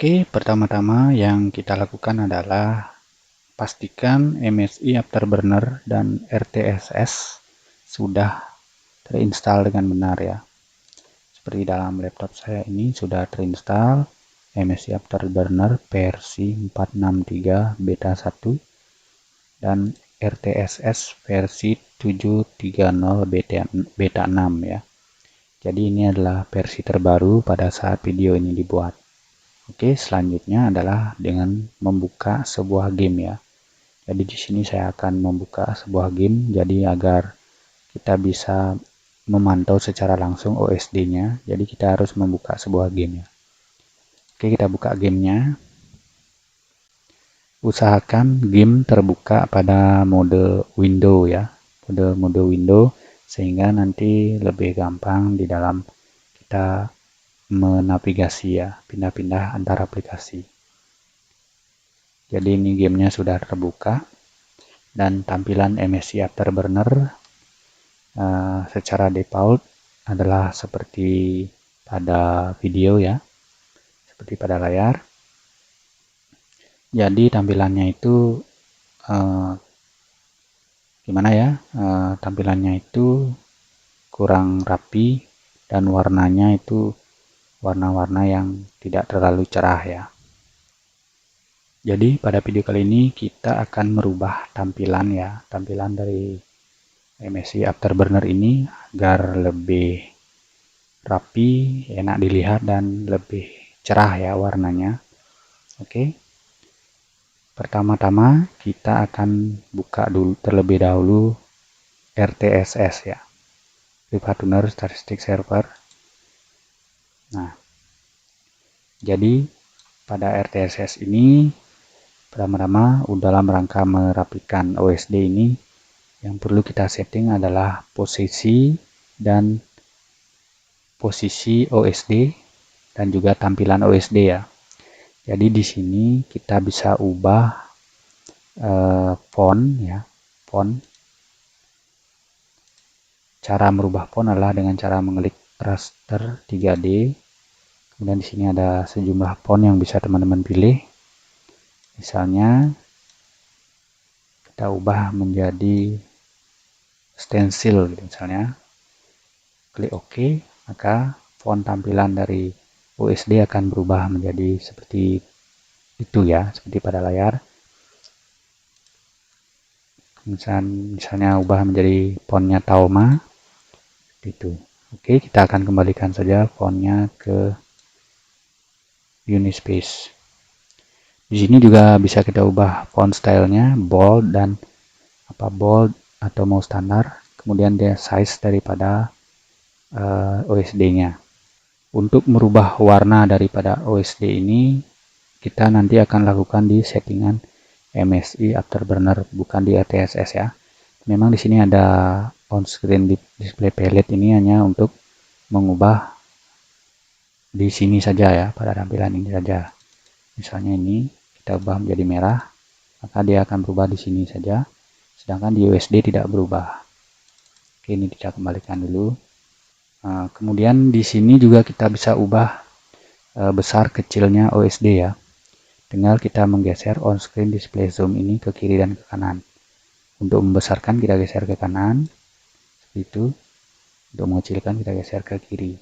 Oke, pertama-tama yang kita lakukan adalah pastikan MSI Afterburner dan RTSS sudah terinstall dengan benar ya. Seperti dalam laptop saya ini sudah terinstall MSI Afterburner versi 463 beta 1 dan RTSS versi 730 beta 6 ya. Jadi ini adalah versi terbaru pada saat video ini dibuat. Oke, selanjutnya adalah dengan membuka sebuah game ya. Jadi di sini saya akan membuka sebuah game jadi agar kita bisa memantau secara langsung OSD-nya. Jadi kita harus membuka sebuah game ya. Oke, kita buka gamenya. Usahakan game terbuka pada mode window ya. Mode window sehingga nanti lebih gampang di dalam kita menavigasi ya, pindah-pindah antar aplikasi. Jadi ini gamenya sudah terbuka dan tampilan MSI Afterburner secara default adalah seperti pada video ya, seperti pada layar. Jadi tampilannya itu gimana ya? Tampilannya itu kurang rapi dan warnanya itu warna-warna yang tidak terlalu cerah ya. Jadi pada video kali ini kita akan merubah tampilan ya, tampilan dari MSI Afterburner ini agar lebih rapi, enak dilihat dan lebih cerah ya warnanya. Oke. Pertama-tama kita akan buka dulu terlebih dahulu RTSS ya. Riva Tuner Statistik Server. Nah, jadi pada RTSS ini pertama-tama dalam rangka merapikan OSD ini yang perlu kita setting adalah posisi OSD dan juga tampilan OSD ya. Jadi di sini kita bisa ubah font ya, font. Cara merubah font adalah dengan cara mengklik raster 3D. Kemudian di sini ada sejumlah font yang bisa teman-teman pilih. Misalnya kita ubah menjadi stencil gitu misalnya. Klik OK, maka font tampilan dari OSD akan berubah menjadi seperti itu ya, seperti pada layar. Misalnya ubah menjadi fontnya Taoma itu. Oke, kita akan kembalikan saja fontnya ke Unispace. Di sini juga bisa kita ubah font stylenya bold dan bold atau mau standar. Kemudian dia size daripada OSD-nya. Untuk merubah warna daripada OSD ini kita nanti akan lakukan di settingan MSI Afterburner, bukan di RTSS ya. Memang di sini ada on screen display palette, ini hanya untuk mengubah di sini saja ya, pada tampilan ini saja. Misalnya ini kita ubah menjadi merah, maka dia akan berubah di sini saja, sedangkan di OSD tidak berubah. Oke, ini kita kembalikan dulu. Kemudian di sini juga kita bisa ubah besar kecilnya OSD ya. Tinggal kita menggeser on screen display zoom ini ke kiri dan ke kanan. Untuk membesarkan kita geser ke kanan, seperti itu. Untuk mengecilkan kita geser ke kiri.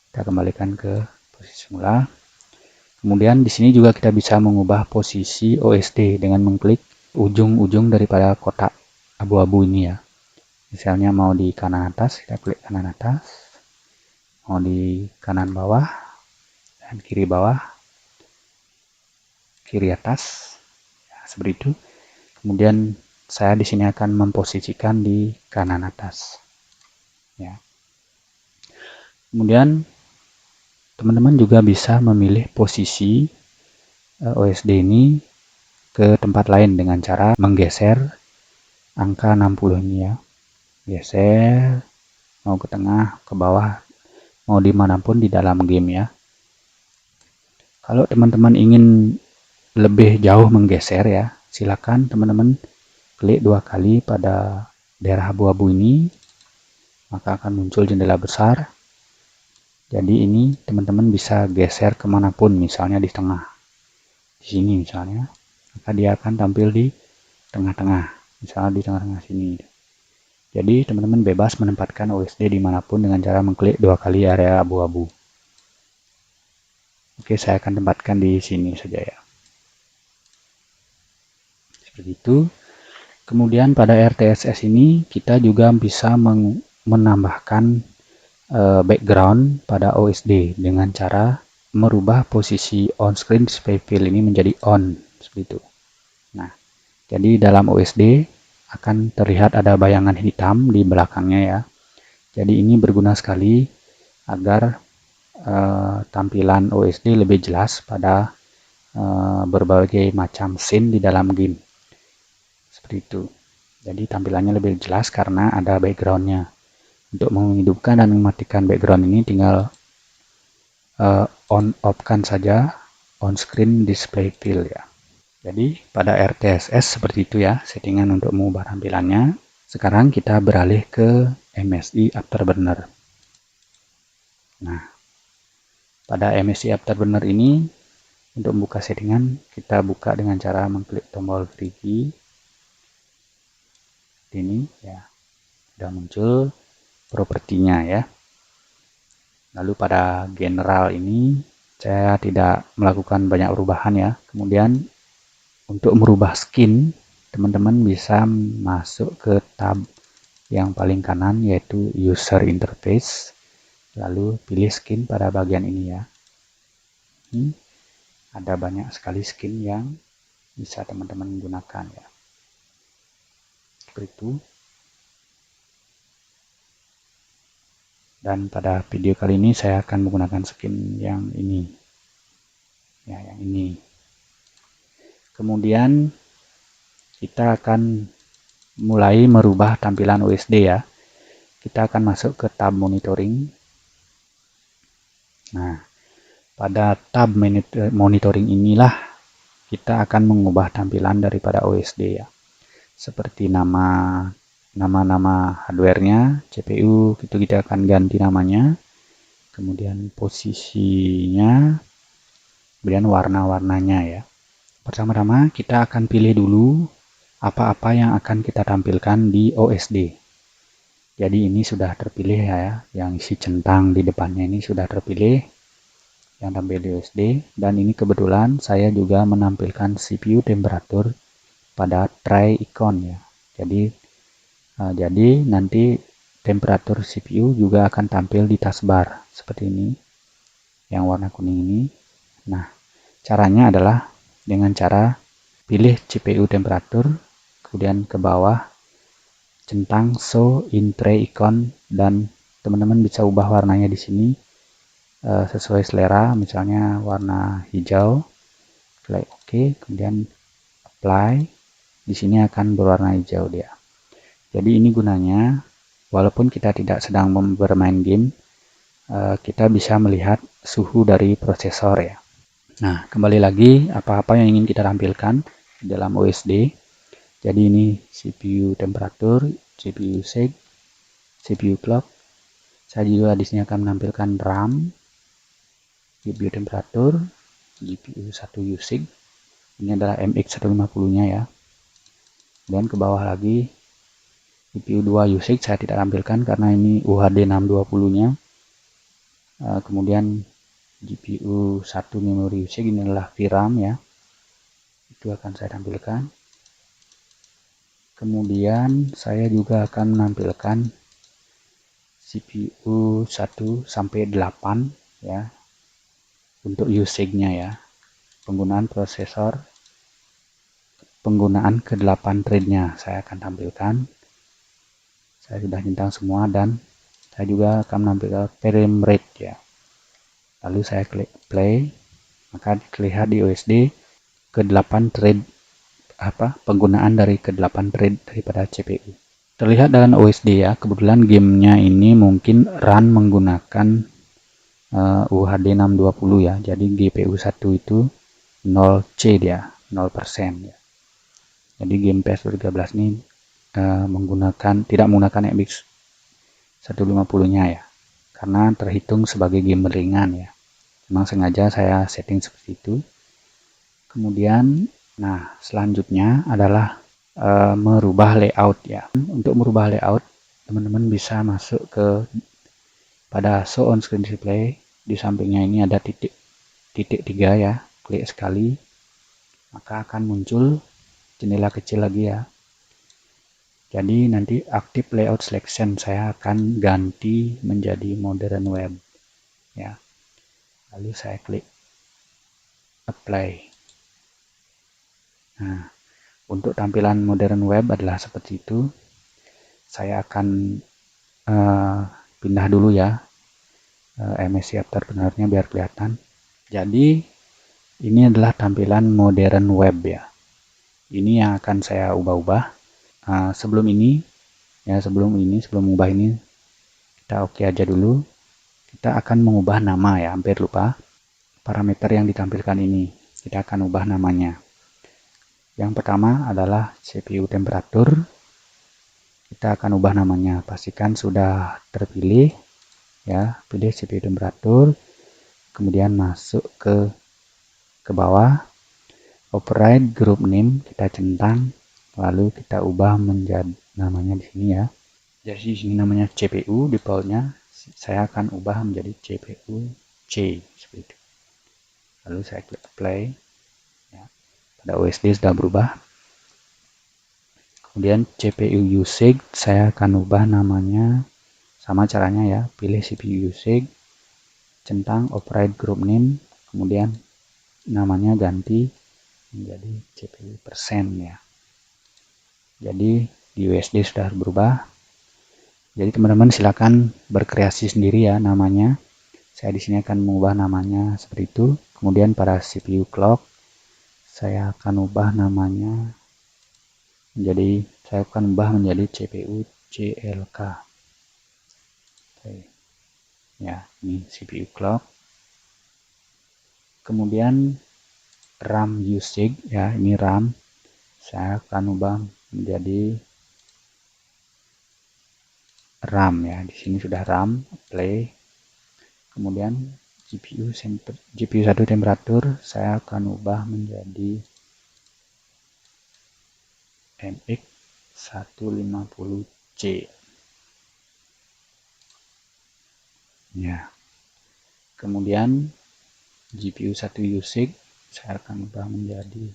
Kita kembalikan ke posisi semula. Kemudian di sini juga kita bisa mengubah posisi OSD dengan mengklik ujung-ujung daripada kotak abu-abu ini ya. Misalnya mau di kanan atas, kita klik kanan atas. Mau di kanan bawah dan kiri bawah, kiri atas, ya, seperti itu. Kemudian saya di sini akan memposisikan di kanan atas. Ya. Kemudian teman-teman juga bisa memilih posisi OSD ini ke tempat lain dengan cara menggeser angka 60 ini ya. Geser, mau ke tengah, ke bawah, mau dimanapun di dalam game ya. Kalau teman-teman ingin lebih jauh menggeser ya, silakan teman-teman klik 2 kali pada daerah abu-abu ini, maka akan muncul jendela besar. Jadi ini teman-teman bisa geser kemanapun, misalnya di tengah, di sini misalnya, maka dia akan tampil di tengah-tengah, misalnya di tengah-tengah sini. Jadi teman-teman bebas menempatkan OSD dimanapun dengan cara mengklik 2 kali area abu-abu. Oke, saya akan tempatkan di sini saja ya. Seperti itu. Kemudian pada RTSS ini kita juga bisa menambahkan background pada OSD dengan cara merubah posisi on screen display field ini menjadi on, seperti itu. Nah, jadi dalam OSD akan terlihat ada bayangan hitam di belakangnya ya. Jadi ini berguna sekali agar tampilan OSD lebih jelas pada berbagai macam scene di dalam game. Seperti itu. Jadi tampilannya lebih jelas karena ada backgroundnya. Untuk menghidupkan dan mematikan background ini tinggal on off-kan saja on screen display field ya. Jadi pada RTSS seperti itu ya settingan untuk mengubah tampilannya. Sekarang kita beralih ke MSI Afterburner. Nah, pada MSI Afterburner ini untuk membuka settingan kita buka dengan cara mengklik tombol preview. Ini ya sudah muncul propertinya ya. Lalu pada general ini saya tidak melakukan banyak perubahan ya. Kemudian untuk merubah skin, teman-teman bisa masuk ke tab yang paling kanan yaitu user interface. Lalu pilih skin pada bagian ini ya. Ini ada banyak sekali skin yang bisa teman-teman gunakan ya. Seperti itu. Dan pada video kali ini saya akan menggunakan skin yang ini. Ya, yang ini. Kemudian kita akan mulai merubah tampilan OSD ya. Kita akan masuk ke tab monitoring. Nah, pada tab monitoring inilah kita akan mengubah tampilan daripada OSD ya. Seperti nama-nama hardware-nya, CPU, itu kita akan ganti namanya. Kemudian posisinya, kemudian warna-warnanya ya. Pertama-tama kita akan pilih dulu apa-apa yang akan kita tampilkan di OSD. Jadi ini sudah terpilih ya, yang isi centang di depannya ini sudah terpilih yang tampil di OSD. Dan ini kebetulan saya juga menampilkan CPU temperatur pada tray icon ya. Jadi nanti temperatur CPU juga akan tampil di taskbar seperti ini, yang warna kuning ini. Nah, caranya adalah dengan cara pilih CPU temperatur, kemudian ke bawah centang show in tray icon, dan teman-teman bisa ubah warnanya di sini sesuai selera, misalnya warna hijau. Klik OK, kemudian apply. Di sini akan berwarna hijau dia. Jadi ini gunanya, walaupun kita tidak sedang bermain game, kita bisa melihat suhu dari prosesor ya. Nah, kembali lagi apa-apa yang ingin kita tampilkan di dalam OSD. Jadi ini CPU temperatur, CPU shake, CPU clock. Saya juga di sini akan menampilkan RAM, GPU temperatur, GPU 1 usage. Ini adalah MX150-nya ya. Dan ke bawah lagi GPU 2 usage saya tidak tampilkan karena ini UHD 620-nya. Kemudian GPU 1 memory usage, ini adalah VRAM ya. Itu akan saya tampilkan. Kemudian saya juga akan menampilkan CPU 1 sampai 8 ya. Untuk usage-nya ya. Penggunaan prosesor, penggunaan ke-8 thread-nya saya akan tampilkan. Saya sudah centang semua dan saya juga akan menampilkan frame rate ya. Lalu saya klik play, maka terlihat di OSD ke-8 thread penggunaan dari ke-8 thread daripada CPU. Terlihat dalam OSD ya, kebetulan gamenya ini mungkin run menggunakan UHD 620 ya. Jadi GPU 1 itu 0C dia, 0% ya. Jadi game PS13 ini tidak menggunakan MX 150-nya ya, karena terhitung sebagai game ringan ya. Memang sengaja saya setting seperti itu. Kemudian, nah selanjutnya adalah merubah layout ya. Untuk merubah layout, teman-teman bisa masuk ke pada show on screen display. Di sampingnya ini ada titik 3 ya, klik sekali maka akan muncul jendela kecil lagi ya. Jadi nanti aktif layout selection, saya akan ganti menjadi modern web ya. Lalu saya klik apply. Nah, untuk tampilan modern web adalah seperti itu. Saya akan pindah dulu ya MSI Afterburner-nya biar kelihatan. Jadi ini adalah tampilan modern web ya. Ini yang akan saya ubah-ubah. Sebelum mengubah ini, kita oke aja dulu. Kita akan mengubah nama ya, hampir lupa. Parameter yang ditampilkan ini, kita akan ubah namanya. Yang pertama adalah CPU temperatur. Kita akan ubah namanya, pastikan sudah terpilih ya, pilih CPU temperatur, kemudian masuk ke bawah, override group name kita centang, lalu kita ubah menjadi namanya di sini ya. Jadi di sini namanya CPU, defaultnya saya akan ubah menjadi CPU C seperti itu. Lalu saya klik apply ya. Pada OSD sudah berubah. Kemudian CPU usage saya akan ubah namanya, sama caranya ya, pilih CPU usage, centang override group name, kemudian namanya ganti menjadi CPU persen ya. Jadi di USD sudah berubah. Jadi teman-teman silakan berkreasi sendiri ya namanya. Saya di sini akan mengubah namanya seperti itu. Kemudian pada CPU clock saya akan ubah namanya menjadi CPU CLK. Oke. Ya, ini CPU clock. Kemudian RAM usage ya, ini RAM. Saya akan ubah menjadi RAM ya. Di sini sudah RAM, play. Kemudian GPU 1 temperatur saya akan ubah menjadi MX 150C ya. Kemudian GPU 1 usage saya akan ubah menjadi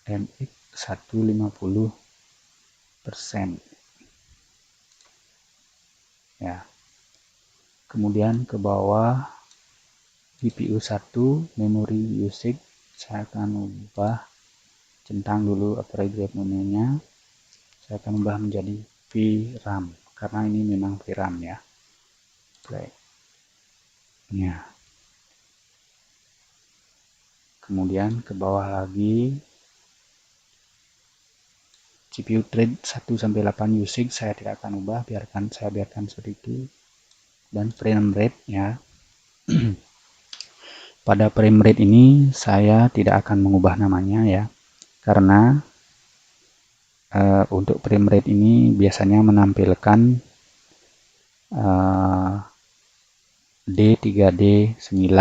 MX 150% ya. Kemudian ke bawah GPU 1 memory usage saya akan ubah, centang dulu upgrade namanya, saya akan ubah menjadi VRAM karena ini memang VRAM ya. Play ya. Kemudian ke bawah lagi GPU thread 1-8 usage saya tidak akan ubah, saya biarkan seperti itu. Dan frame rate ya. Pada frame rate ini saya tidak akan mengubah namanya ya, karena untuk frame rate ini biasanya menampilkan D3D9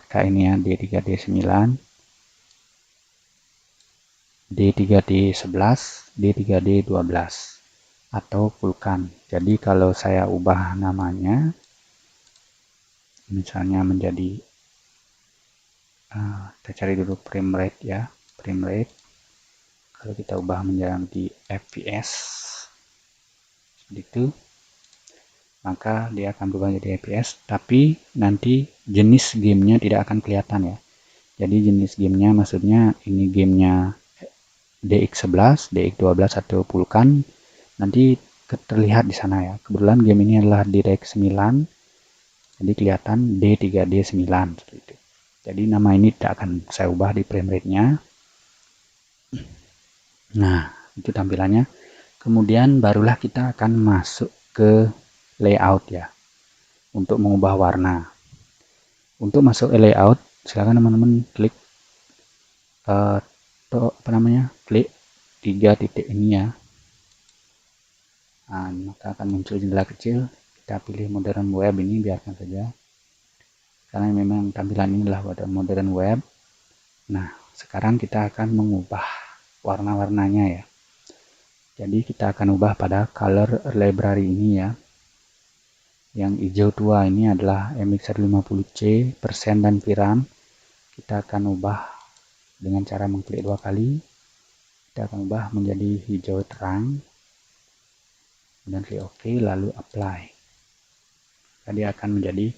kayak ini ya, D3D9, D3D11, D3D12 atau Vulkan. Jadi kalau saya ubah namanya misalnya menjadi kita cari dulu frame rate ya, frame rate. Kalau kita ubah menjadi FPS seperti itu, maka dia akan berubah menjadi FPS, tapi nanti jenis gamenya tidak akan kelihatan ya. Jadi jenis gamenya maksudnya ini gamenya DX11, DX12 atau Vulkan, nanti terlihat di sana ya. Kebetulan game ini adalah DX9, jadi kelihatan D3D9 seperti itu. Jadi nama ini tidak akan saya ubah di frame rate-nya. Nah, itu tampilannya. Kemudian barulah kita akan masuk ke layout ya, untuk mengubah warna. Untuk masuk ke layout, silakan teman-teman klik klik 3 titik ini ya. Nah, maka akan muncul jendela kecil. kita pilih modern web, ini biarkan saja karena memang tampilan ini adalah modern web. Nah, sekarang kita akan mengubah warna-warnanya ya. Jadi kita akan ubah pada color library ini ya. Yang hijau tua ini adalah MX150C, persen dan piram. Kita akan ubah dengan cara mengklik 2 kali. Kita akan ubah menjadi hijau terang. Dan klik OK, lalu apply. Jadi akan menjadi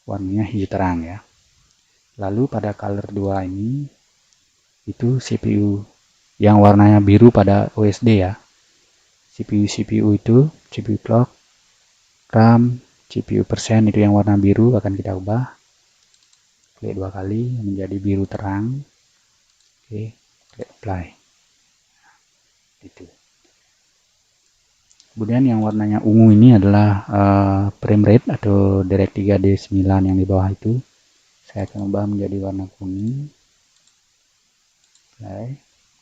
warnanya hijau terang ya. Lalu pada color 2 ini, itu CPU yang warnanya biru pada OSD ya. CPU itu CPU clock, RAM, CPU persen itu yang warna biru akan kita ubah. Klik 2 kali menjadi biru terang. Oke, klik apply. Itu. Kemudian yang warnanya ungu ini adalah frame rate atau DirectX 3D 9 yang di bawah itu. Saya akan ubah menjadi warna kuning. Apply.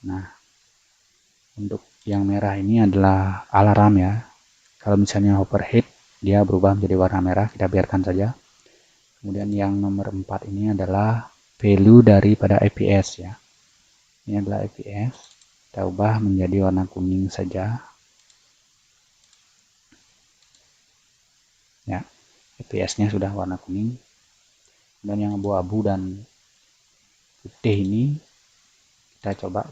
Nah, untuk yang merah ini adalah alarm ya. Kalau misalnya overheat, dia berubah menjadi warna merah, kita biarkan saja. Kemudian yang nomor 4 ini adalah value daripada IPS ya. Ini adalah IPS. Kita ubah menjadi warna kuning saja. Ya, IPS-nya sudah warna kuning. Dan yang abu-abu dan putih ini kita coba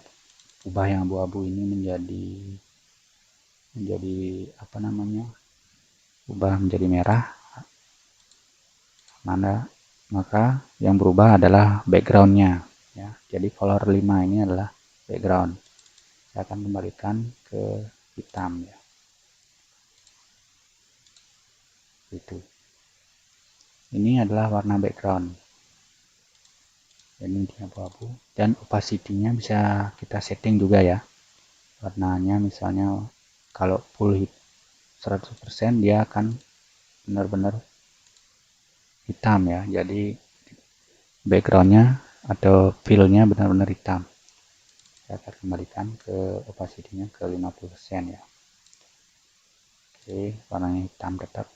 ubah yang abu-abu ini menjadi apa namanya? Ubah menjadi merah. Maka yang berubah adalah backgroundnya ya. Jadi color 5 ini adalah background. Saya akan kembalikan ke hitam ya. Itu. Ini adalah warna background. Ini abu-abu dan opacity-nya bisa kita setting juga ya. Warnanya misalnya kalau full 100% dia akan benar-benar hitam ya. Jadi backgroundnya atau fill-nya benar-benar hitam. Saya akan kembalikan ke opacity-nya ke 50% ya. Oke, warnanya hitam tetap.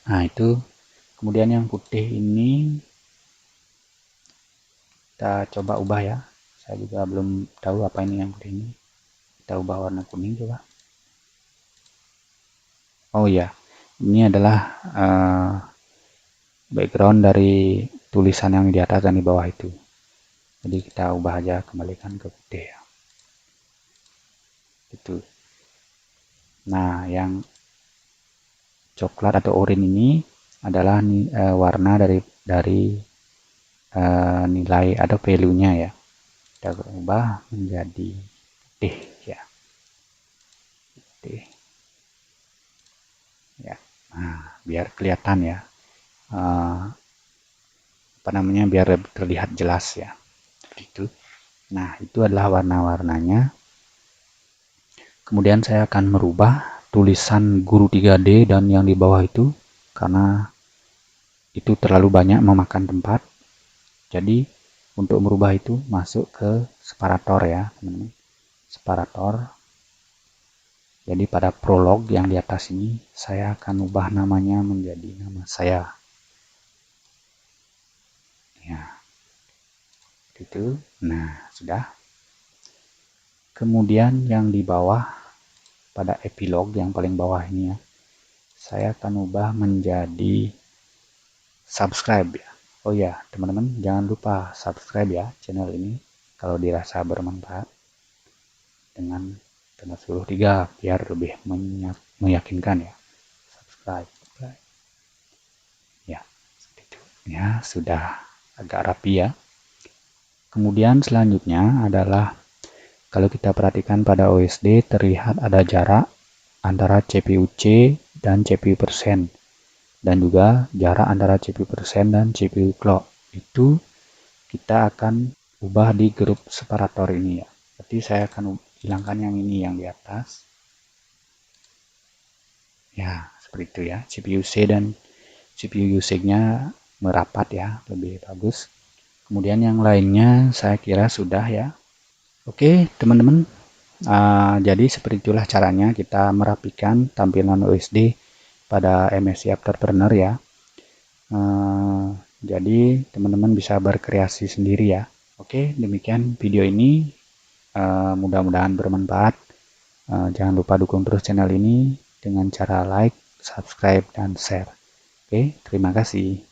Nah, itu. Kemudian yang putih ini kita coba ubah ya. Saya juga belum tahu apa ini yang putih ini. Kita ubah warna kuning coba. Oh ya, ini adalah background dari tulisan yang di atas dan di bawah itu. Jadi kita ubah aja, kembalikan ke putih ya. Itu. Nah, yang coklat atau oranye ini adalah warna dari nilai atau value-nya ya. Kita ubah menjadi putih ya. Putih. Ya. Nah, biar kelihatan ya. Apa namanya, biar terlihat jelas ya. Itu. Nah, itu adalah warna-warnanya. Kemudian saya akan merubah tulisan guru 3D dan yang di bawah itu karena itu terlalu banyak memakan tempat. Jadi untuk merubah itu masuk ke separator ya teman-teman. Separator. Jadi pada prolog yang di atas ini saya akan ubah namanya menjadi nama saya. Ya. Itu. Nah, sudah. Kemudian yang di bawah pada epilog yang paling bawah ini ya. Saya akan ubah menjadi subscribe ya. Oh ya, teman-teman jangan lupa subscribe ya channel ini kalau dirasa bermanfaat dengan tanda suruh 3 biar lebih meyakinkan ya. Subscribe. Ya, seperti itu. Ya, sudah agak rapi ya. Kemudian selanjutnya adalah kalau kita perhatikan pada OSD terlihat ada jarak antara CPU-C dan CPU persen. Dan juga jarak antara CPU persen dan CPU clock itu kita akan ubah di grup separator ini ya. Berarti saya akan hilangkan yang ini yang di atas. Ya, seperti itu ya. CPU-C dan CPU usage-nya merapat ya, lebih bagus. Kemudian yang lainnya saya kira sudah ya. Oke, teman-teman. Jadi seperti itulah caranya kita merapikan tampilan OSD pada MSI Afterburner ya. Jadi teman-teman bisa berkreasi sendiri ya. Oke, demikian video ini. Mudah-mudahan bermanfaat. Jangan lupa dukung terus channel ini dengan cara like, subscribe, dan share. Oke, terima kasih.